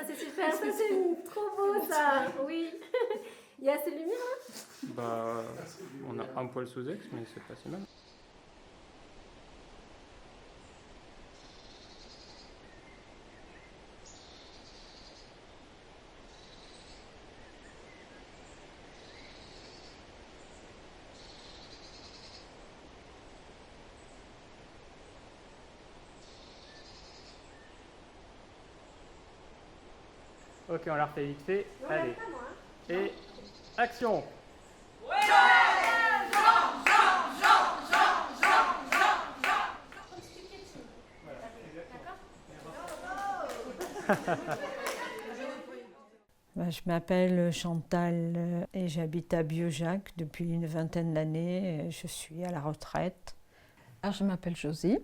c'est super, ça c'est trop beau ça, oui. Il y a assez de lumière là? Bah, on a un poil sous ex, mais c'est pas si mal. Ok, on la refait vite fait. Non, Allez. pas moi. Et action! Je m'appelle Chantal et j'habite à Biojac depuis une vingtaine d'années. Je suis à la retraite. Alors, je m'appelle Josie,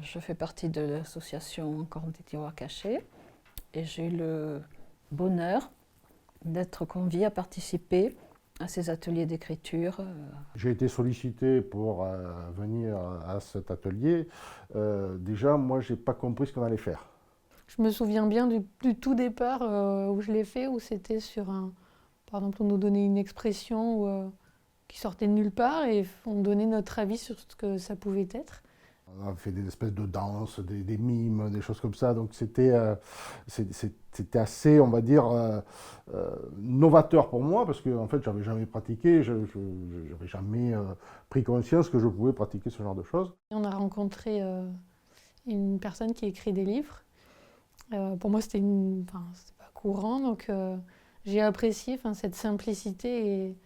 je fais partie de l'association Encore des tiroirs cachés et j'ai eu le bonheur d'être conviée à participer à ces ateliers d'écriture. J'ai été sollicité pour venir à cet atelier. Déjà, moi, je n'ai pas compris ce qu'on allait faire. Je me souviens bien du tout départ où je l'ai fait, où c'était sur un... Par exemple, on nous donnait une expression qui sortait de nulle part et on donnait notre avis sur ce que ça pouvait être. On a fait des espèces de danses, des mimes, des choses comme ça. Donc c'était assez, on va dire, novateur pour moi, parce que en fait, j'avais jamais pratiqué, je n'avais jamais pris conscience que je pouvais pratiquer ce genre de choses. On a rencontré une personne qui écrit des livres. Pour moi, c'était pas courant, donc j'ai apprécié cette simplicité et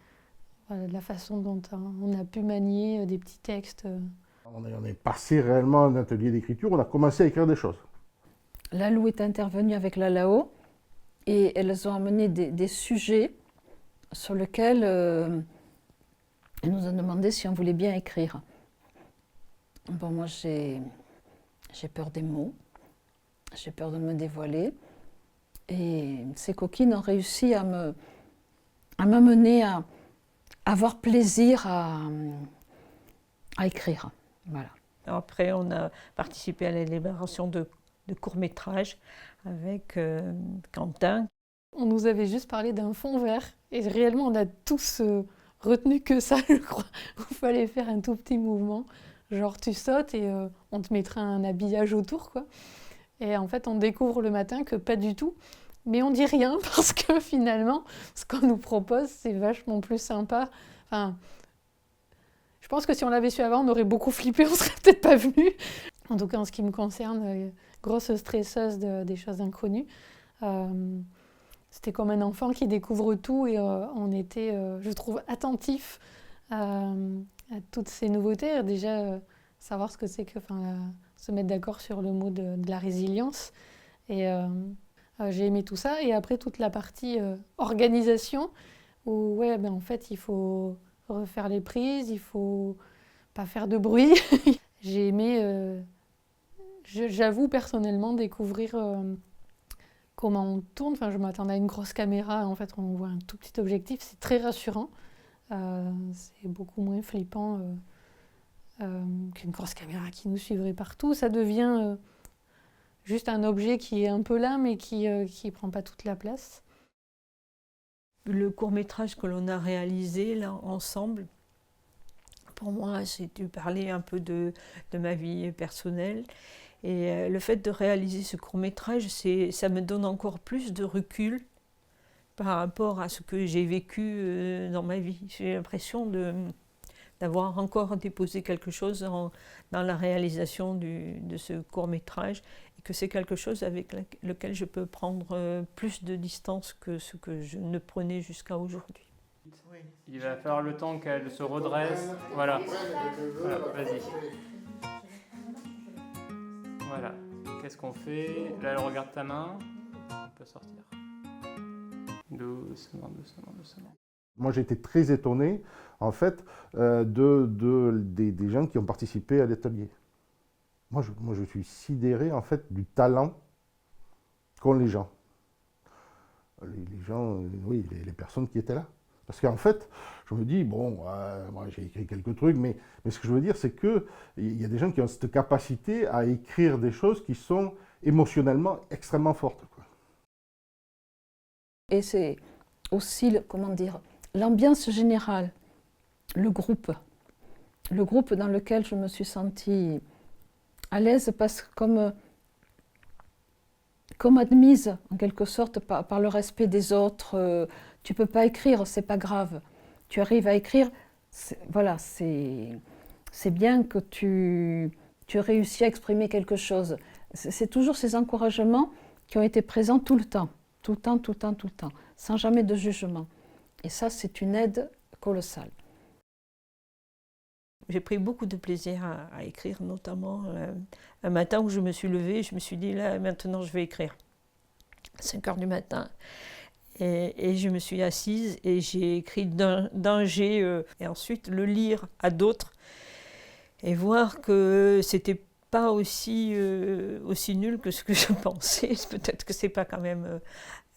la façon dont on a pu manier des petits textes. On est passé réellement à un atelier d'écriture, on a commencé à écrire des choses. Lalou est intervenue avec la Lao et elles ont amené des sujets sur lesquels elles nous ont demandé si on voulait bien écrire. Bon, moi j'ai peur des mots, j'ai peur de me dévoiler et ces coquines ont réussi à m'amener à avoir plaisir à écrire. Voilà. Après, on a participé à l'élaboration de courts-métrages avec Quentin. On nous avait juste parlé d'un fond vert et réellement on a tous retenu que ça, je crois. Il fallait faire un tout petit mouvement, genre tu sautes et on te mettra un habillage autour, quoi. Et en fait, on découvre le matin que pas du tout, mais on dit rien parce que finalement, ce qu'on nous propose, c'est vachement plus sympa. Enfin, je pense que si on l'avait su avant, on aurait beaucoup flippé, on serait peut-être pas venu. En tout cas, en ce qui me concerne, grosse stresseuse des choses inconnues. C'était comme un enfant qui découvre tout et on était, je trouve, attentif à toutes ces nouveautés. Déjà, savoir ce que c'est que se mettre d'accord sur le mot de la résilience. Et j'ai aimé tout ça. Et après, toute la partie organisation, où ouais, en fait, il faut refaire les prises, il faut pas faire de bruit. J'ai aimé, j'avoue personnellement, découvrir comment on tourne. Enfin, je m'attendais à une grosse caméra, en fait on voit un tout petit objectif, c'est très rassurant. C'est beaucoup moins flippant qu'une grosse caméra qui nous suivrait partout. Ça devient juste un objet qui est un peu là, mais qui prend pas toute la place. Le court-métrage que l'on a réalisé là ensemble, pour moi, c'est de parler un peu de ma vie personnelle. Et le fait de réaliser ce court-métrage, ça me donne encore plus de recul par rapport à ce que j'ai vécu dans ma vie. J'ai l'impression d'avoir encore déposé quelque chose dans la réalisation de ce court-métrage et que c'est quelque chose avec lequel je peux prendre plus de distance que ce que je ne prenais jusqu'à aujourd'hui. Il va falloir le temps qu'elle se redresse. Voilà. Voilà, vas-y. Voilà. Qu'est-ce qu'on fait? Là, elle regarde ta main. On peut sortir. Doucement, doucement, doucement. Moi, j'ai été très étonné, en fait, des gens qui ont participé à l'atelier. Moi, je suis sidéré, en fait, du talent qu'ont les gens. Les gens, oui, les personnes qui étaient là. Parce qu'en fait, je me dis, bon, moi j'ai écrit quelques trucs, mais ce que je veux dire, c'est qu'il y a des gens qui ont cette capacité à écrire des choses qui sont émotionnellement extrêmement fortes, quoi. et c'est aussi, comment dire, l'ambiance générale, le groupe dans lequel je me suis sentie à l'aise parce que comme admise en quelque sorte par le respect des autres. Tu ne peux pas écrire, c'est pas grave. Tu arrives à écrire, voilà, c'est bien que tu réussis à exprimer quelque chose. C'est toujours ces encouragements qui ont été présents tout le temps, sans jamais de jugement. Et ça, c'est une aide colossale. J'ai pris beaucoup de plaisir à écrire, notamment un matin où je me suis levée, je me suis dit, là, maintenant, je vais écrire. 5 heures du matin. Et je me suis assise et j'ai écrit d'un jet, et ensuite le lire à d'autres et voir que c'était pas aussi nul que ce que je pensais. Peut-être que c'est pas quand même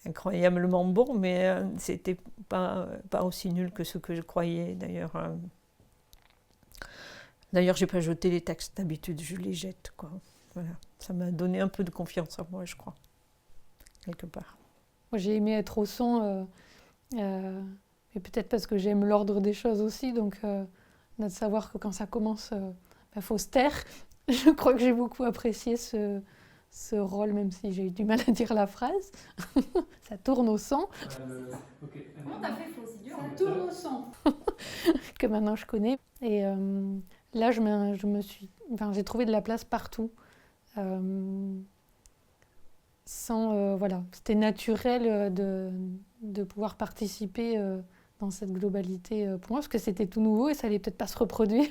incroyablement bon, mais c'était pas aussi nul que ce que je croyais. D'ailleurs, j'ai pas jeté les textes, d'habitude je les jette, quoi. Voilà. Ça m'a donné un peu de confiance en moi, je crois, quelque part. Moi, j'ai aimé être au son, et peut-être parce que j'aime l'ordre des choses aussi, donc de savoir que quand ça commence, faut se taire. Je crois que j'ai beaucoup apprécié ce rôle, même si j'ai eu du mal à dire la phrase. Ça tourne au son. Comment t'as fait, c'est dur. Ça tourne au son. Que maintenant je connais. Et là, j'ai trouvé de la place partout. Voilà, c'était naturel de pouvoir participer dans cette globalité pour moi, parce que c'était tout nouveau et ça allait peut-être pas se reproduire.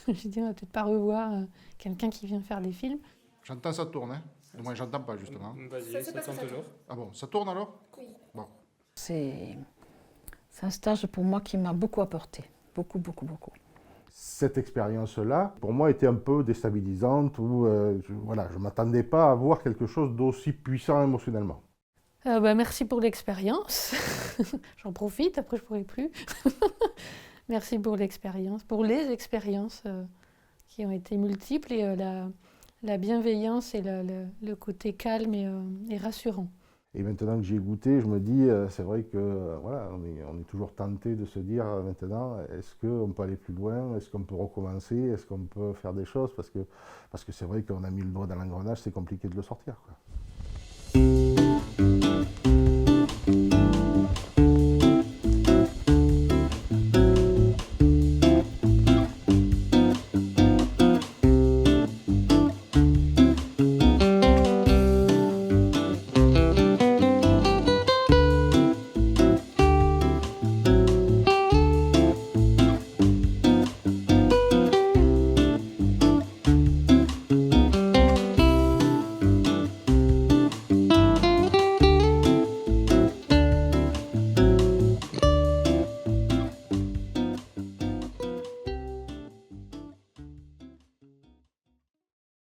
J'ai dit, on va peut-être pas revoir quelqu'un qui vient faire des films. J'entends ça tourne, hein. Du moins, j'entends pas, justement. Vas-y, ça tourne toujours. Ah bon, ça tourne alors? Oui. Bon. C'est un stage pour moi qui m'a beaucoup apporté, beaucoup. Cette expérience-là, pour moi, était un peu déstabilisante, où je ne m'attendais pas à voir quelque chose d'aussi puissant émotionnellement. Merci pour l'expérience. J'en profite, après je ne pourrai plus. Merci pour l'expérience, pour les expériences qui ont été multiples et la bienveillance et le côté calme et rassurant. Et maintenant que j'y ai goûté, je me dis, c'est vrai que voilà, on est toujours tenté de se dire maintenant, est-ce qu'on peut aller plus loin? Est-ce qu'on peut recommencer? Est-ce qu'on peut faire des choses? Parce que c'est vrai qu'on a mis le doigt dans l'engrenage, c'est compliqué de le sortir, quoi.